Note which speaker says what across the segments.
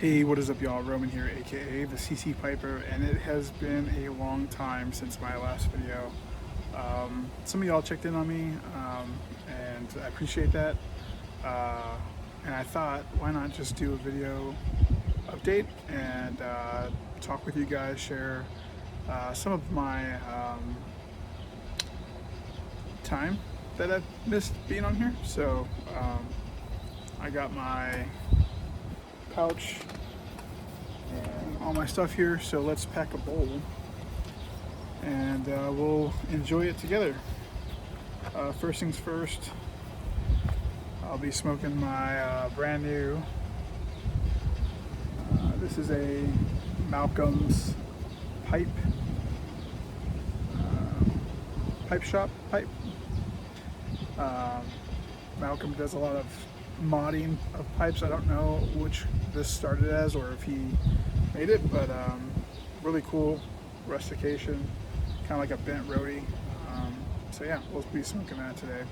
Speaker 1: Hey, what is up, y'all? Roman here, aka the CC Piper, and it has been a long time since my last video. Some of y'all checked in on me, and I appreciate that. Uh, and I thought, why not just do a video update and talk with you guys, share some of my time that I've missed being on here. So I got my pouch and all my stuff here, so let's pack a bowl and we'll enjoy it together. First things first, I'll be smoking my brand new, this is a Malcolm's pipe, pipe shop pipe. Malcolm does a lot of modding of pipes. I don't know which this started as or if he made it, but really cool rustication, kind of like a bent roadie. So yeah, we'll be smoking that today.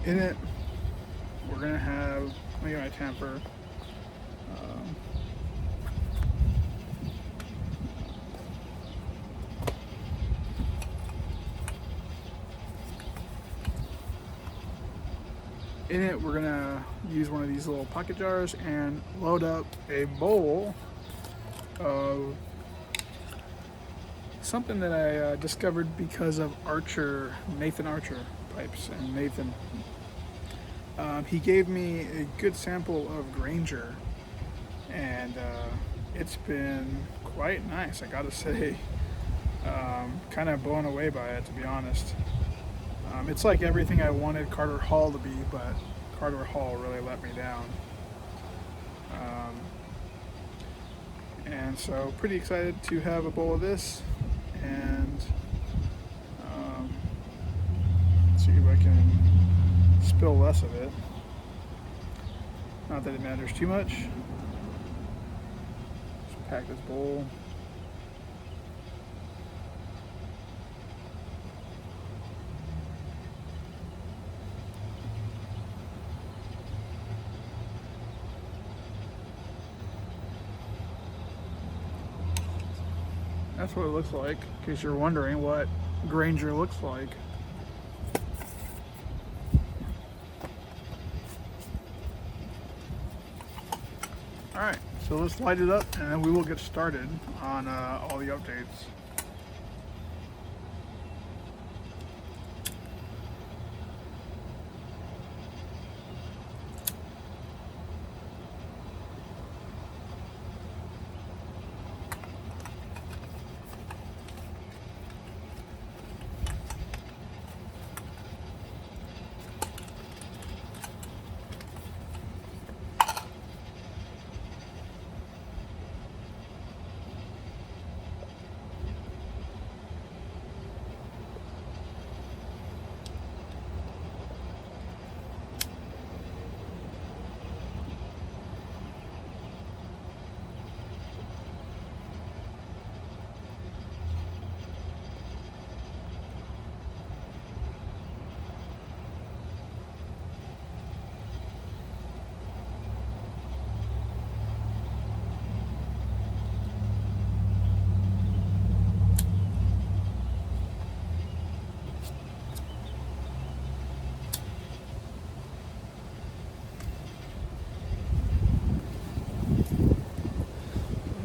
Speaker 1: In it, we're gonna have, let me get my tamper. In it, we're gonna use one of these little pocket jars and load up a bowl of something that I discovered because of Nathan Archer pipes. And Nathan, he gave me a good sample of Granger, and it's been quite nice, I gotta say. Kind of blown away by it, to be honest. It's like everything I wanted Carter Hall to be, but Carter Hall really let me down. And so pretty excited to have a bowl of this, and see if I can spill less of it. Not that it matters too much. Just pack this bowl. That's what it looks like, in case you're wondering what Granger looks like. Alright, so let's light it up and then we will get started on all the updates.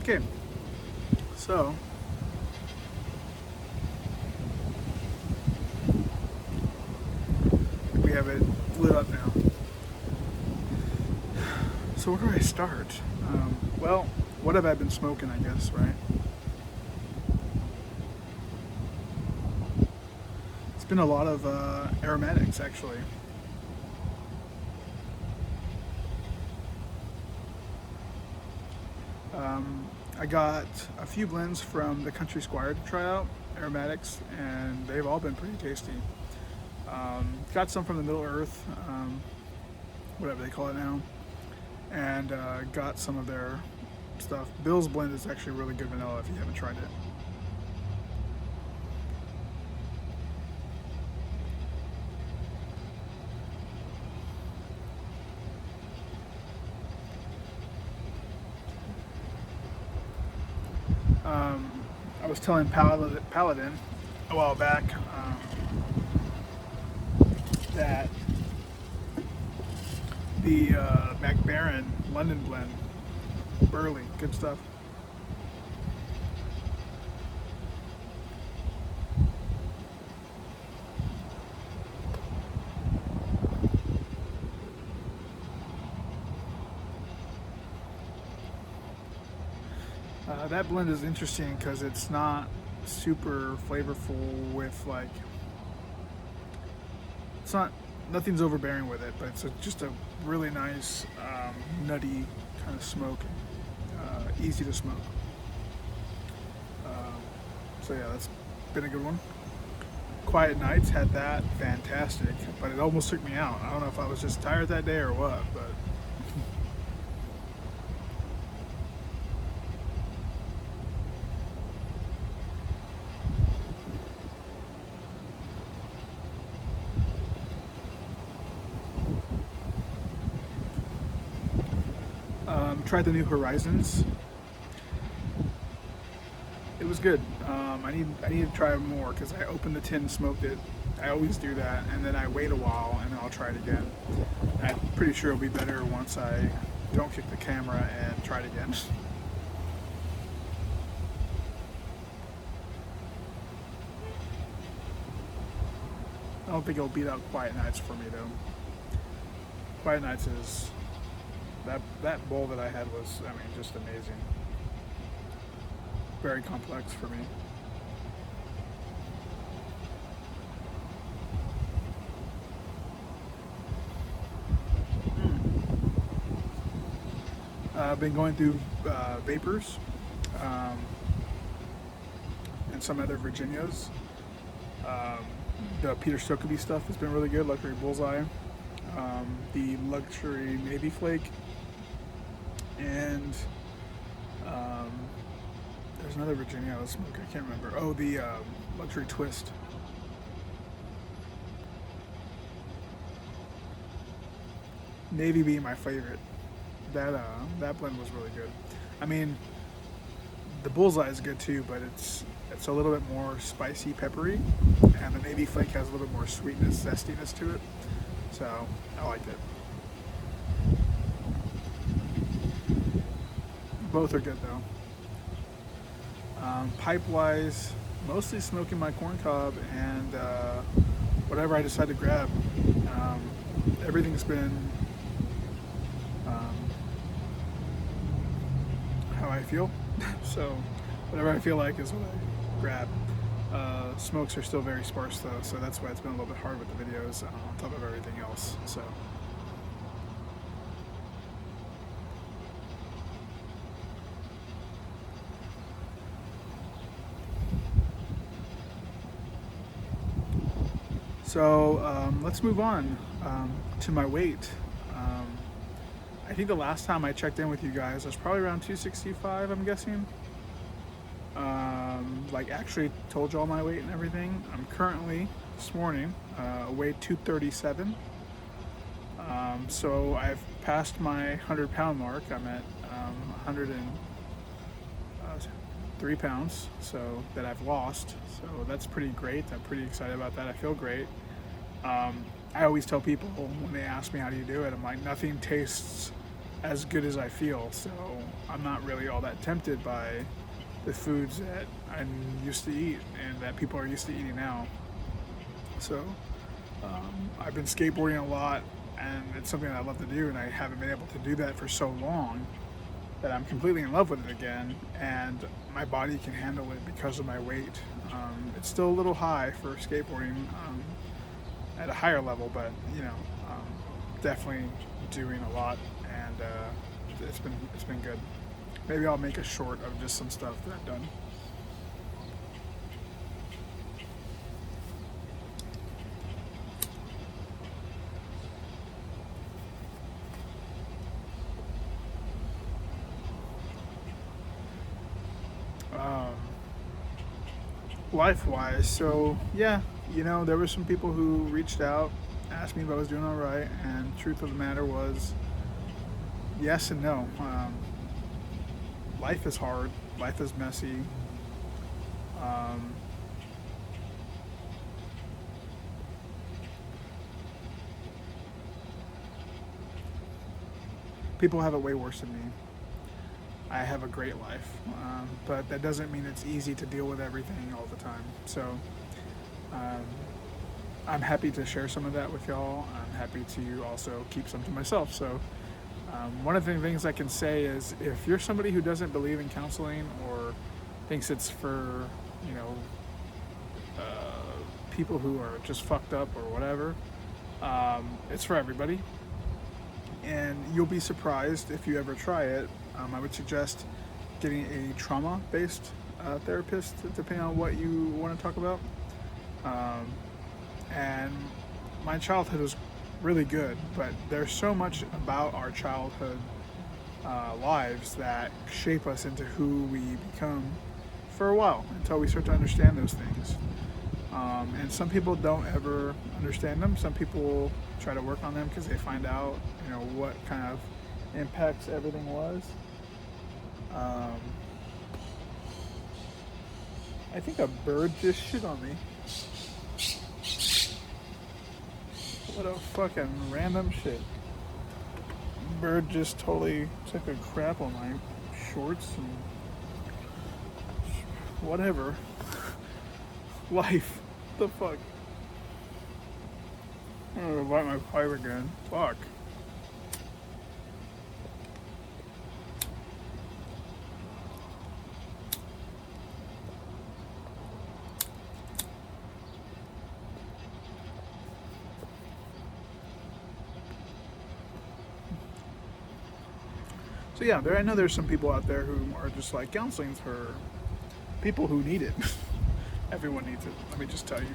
Speaker 1: Okay, so we have it lit up now. So where do I start? Well, what have I been smoking, I guess, right? It's been a lot of aromatics, actually. I got a few blends from the Country Squire to try out, aromatics, and they've all been pretty tasty. Got some from the Middle Earth, whatever they call it now, and got some of their stuff. Bill's blend is actually really good vanilla if you haven't tried it. I was telling Paladin a while back that the McBaron London blend, Burley, good stuff. That blend is interesting because it's not super flavorful with like, it's not, nothing's overbearing with it, but it's just a really nice nutty kind of smoke, easy to smoke. So yeah, that's been a good one. Quiet Nights had that, fantastic, but it almost took me out. I don't know if I was just tired that day or what, but tried the New Horizons. It was good. I need to try more because I opened the tin and smoked it. I always do that, and then I wait a while and then I'll try it again. I'm pretty sure it'll be better once I don't kick the camera and try it again. I don't think it'll beat out Quiet Nights for me though. Quiet Nights is that bowl that I had was, I mean, just amazing. Very complex for me. I've been going through Vapors and some other Virginias. The Peter Stokkebye stuff has been really good. Luxury Bullseye, the Luxury Navy Flake, and there's another Virginia I was smoking. I can't remember. Oh, the Luxury Twist. Navy being my favorite. That blend was really good. I mean, the Bullseye is good too, but it's a little bit more spicy, peppery, and the Navy Flake has a little bit more sweetness, zestiness to it. So I liked it. Both are good though. Pipe-wise, mostly smoking my corn cob and whatever I decide to grab. Everything's been how I feel. So whatever I feel like is what I grab. Smokes are still very sparse though, so that's why it's been a little bit hard with the videos on top of everything else. So. So let's move on to my weight. I think the last time I checked in with you guys was probably around 265, I'm guessing. Like actually told you all my weight and everything. I'm currently, this morning, weighed 237. So I've passed my 100-pound mark. I'm at 103 pounds, so that I've lost. So that's pretty great. I'm pretty excited about that. I feel great. I always tell people when they ask me how do you do it, I'm like, nothing tastes as good as I feel. So I'm not really all that tempted by the foods that I'm used to eat and that people are used to eating now. So I've been skateboarding a lot, and it's something that I love to do, and I haven't been able to do that for so long that I'm completely in love with it again, and my body can handle it because of my weight. It's still a little high for skateboarding at a higher level, but you know, definitely doing a lot, and it's been good. Maybe I'll make a short of just some stuff that I've done. Life-wise, so yeah, you know, there were some people who reached out, asked me if I was doing all right, and truth of the matter was yes and no. life is hard, life is messy. Um, People have it way worse than me. I have a great life, but that doesn't mean it's easy to deal with everything all the time. So um, I'm happy to share some of that with y'all. I'm happy to also keep some to myself. So one of the things I can say is, if you're somebody who doesn't believe in counseling or thinks it's for, you know, people who are just fucked up or whatever, it's for everybody. And you'll be surprised if you ever try it. I would suggest getting a trauma-based therapist, depending on what you want to talk about. Um, and my childhood was really good, but there's so much about our childhood lives that shape us into who we become for a while, until we start to understand those things. And some people don't ever understand them. Some people try to work on them because they find out, you know, what kind of impacts everything was. I think a bird just shit on me. What a fucking random shit. Bird just totally took a crap on my shorts and whatever. Life. The fuck? I'm gonna light my pipe again. Fuck. So yeah, I know there's some people out there who are just like, counseling's for people who need it. Everyone needs it. Let me just tell you.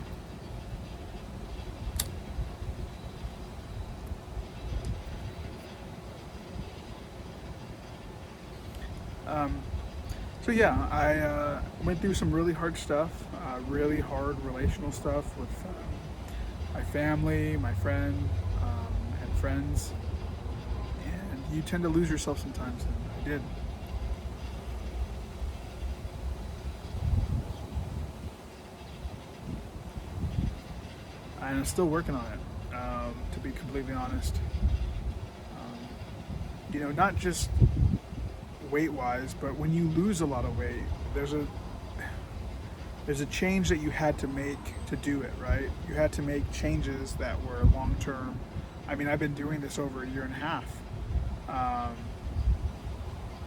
Speaker 1: So yeah, I went through some really hard stuff, really hard relational stuff with my family, my friend, and friends. And you tend to lose yourself sometimes, and I did. And I'm still working on it, to be completely honest. You know, not just weight-wise, but when you lose a lot of weight, there's a change that you had to make to do it, right? You had to make changes that were long-term. I mean, I've been doing this over a year and a half,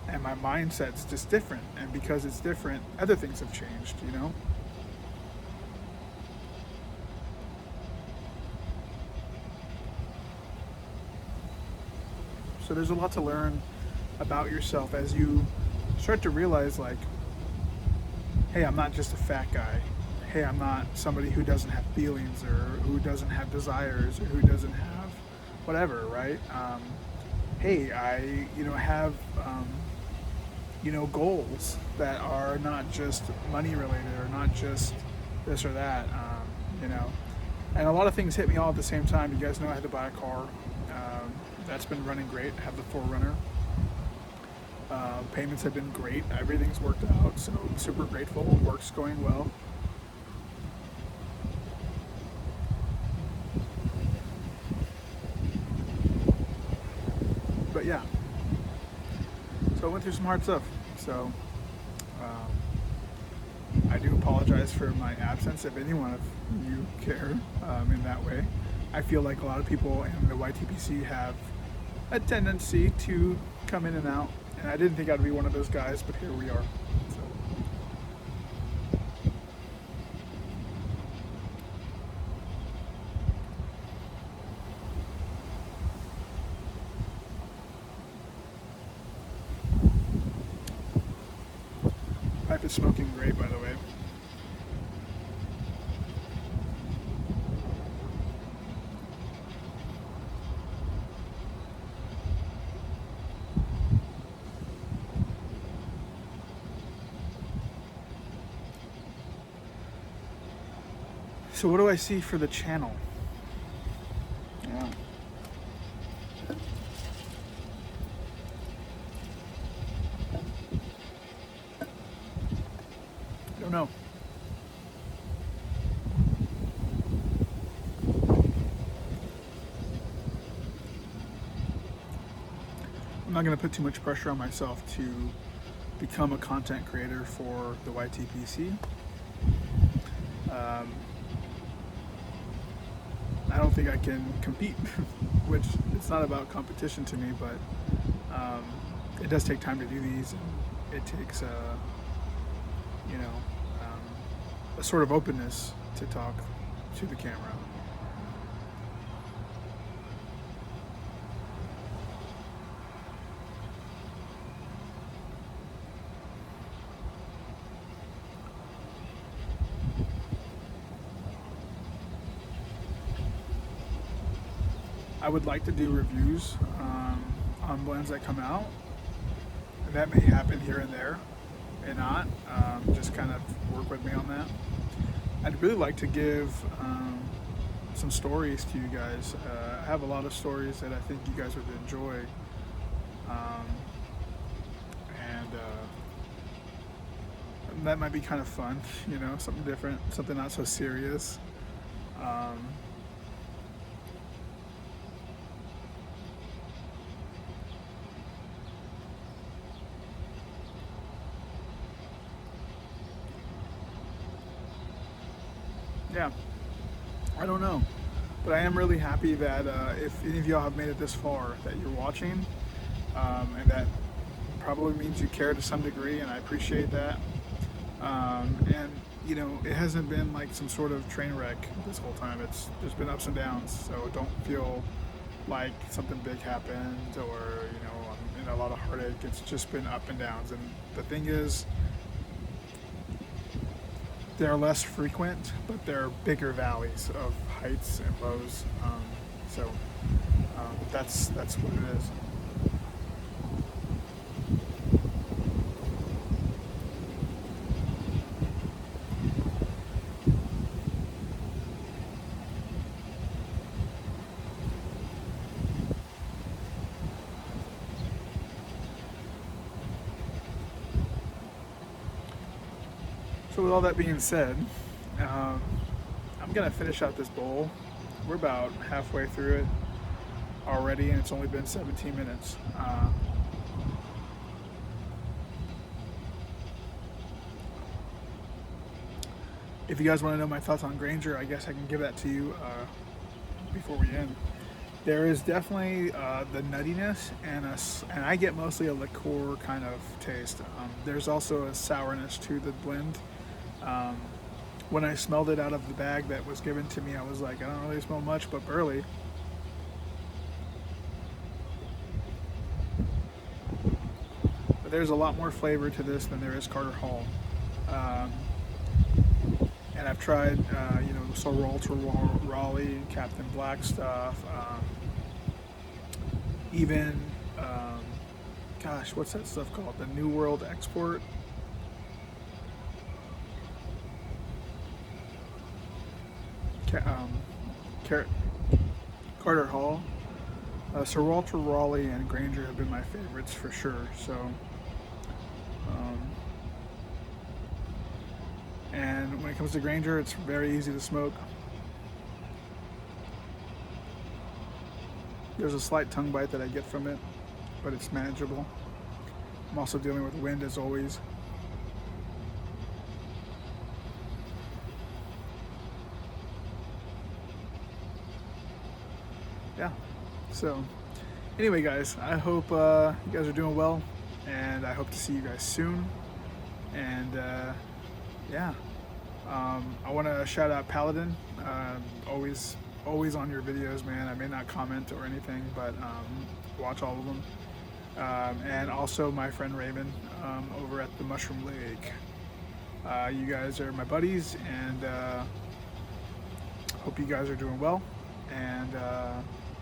Speaker 1: and my mindset's just different. And because it's different, other things have changed, you know? So there's a lot to learn about yourself as you start to realize, like, hey, I'm not just a fat guy. Hey, I'm not somebody who doesn't have feelings or who doesn't have desires or who doesn't have whatever, right? Hey, I, have, goals that are not just money related or not just this or that, And a lot of things hit me all at the same time. You guys know I had to buy a car. That's been running great. I have the 4Runner. Payments have been great. Everything's worked out, so I'm super grateful. Work's going well. But yeah, so I went through some hard stuff. So I do apologize for my absence, if any one of you care in that way. I feel like a lot of people in the YTPC have a tendency to come in and out, and I didn't think I'd be one of those guys, but here we are. So. Pipe is smoking great, by the way. So what do I see for the channel? Yeah. know. I'm not going to put too much pressure on myself to become a content creator for the YTPC. I don't think I can compete, which it's not about competition to me, but it does take time to do these. And it takes you know, a sort of openness to talk to the camera. I would like to do reviews on blends that come out. And that may happen here and there, may not. Just kind of work with me on that. I'd really like to give some stories to you guys. I have a lot of stories that I think you guys would enjoy. And that might be kind of fun, you know, something different, something not so serious. Yeah, I don't know, but I am really happy that if any of y'all have made it this far, that you're watching, and that probably means you care to some degree, and I appreciate that. And you know, it hasn't been like some sort of train wreck this whole time. There's been ups and downs, so don't feel like something big happened or you know I'm in a lot of heartache. It's just been up and downs, and the thing is, they're less frequent, but they're bigger valleys of heights and lows. So that's what it is. So with all that being said, I'm gonna finish out this bowl. We're about halfway through it already, and it's only been 17 minutes. If you guys want to know my thoughts on Granger, I guess I can give that to you before we end. There is definitely the nuttiness, and I get mostly a liqueur kind of taste. There's also a sourness to the blend. When I smelled it out of the bag that was given to me, I was like, I don't really smell much but burley. But there's a lot more flavor to this than there is Carter Hall. And I've tried, you know, Sorrel to Raleigh, Captain Black stuff, even, gosh, what's that stuff called? The New World Export. Carter Hall, Sir Walter Raleigh, and Granger have been my favorites for sure. So, and when it comes to Granger, it's very easy to smoke. There's a slight tongue bite that I get from it, but it's manageable. I'm also dealing with wind as always. Yeah, so anyway guys, I hope you guys are doing well, and I hope to see you guys soon. And yeah, I want to shout out Paladin. Always on your videos, man. I may not comment or anything, but watch all of them. And also my friend Raymond over at the Mushroom Lake. You guys are my buddies, and hope you guys are doing well. And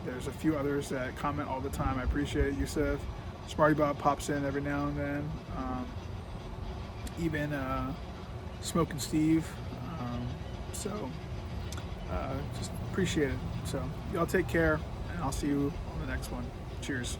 Speaker 1: there's a few others that comment all the time. I appreciate it. Yusuf, Smarty Bob pops in every now and then. Even Smoke and Steve. So just appreciate it. So y'all take care, and I'll see you on the next one. Cheers.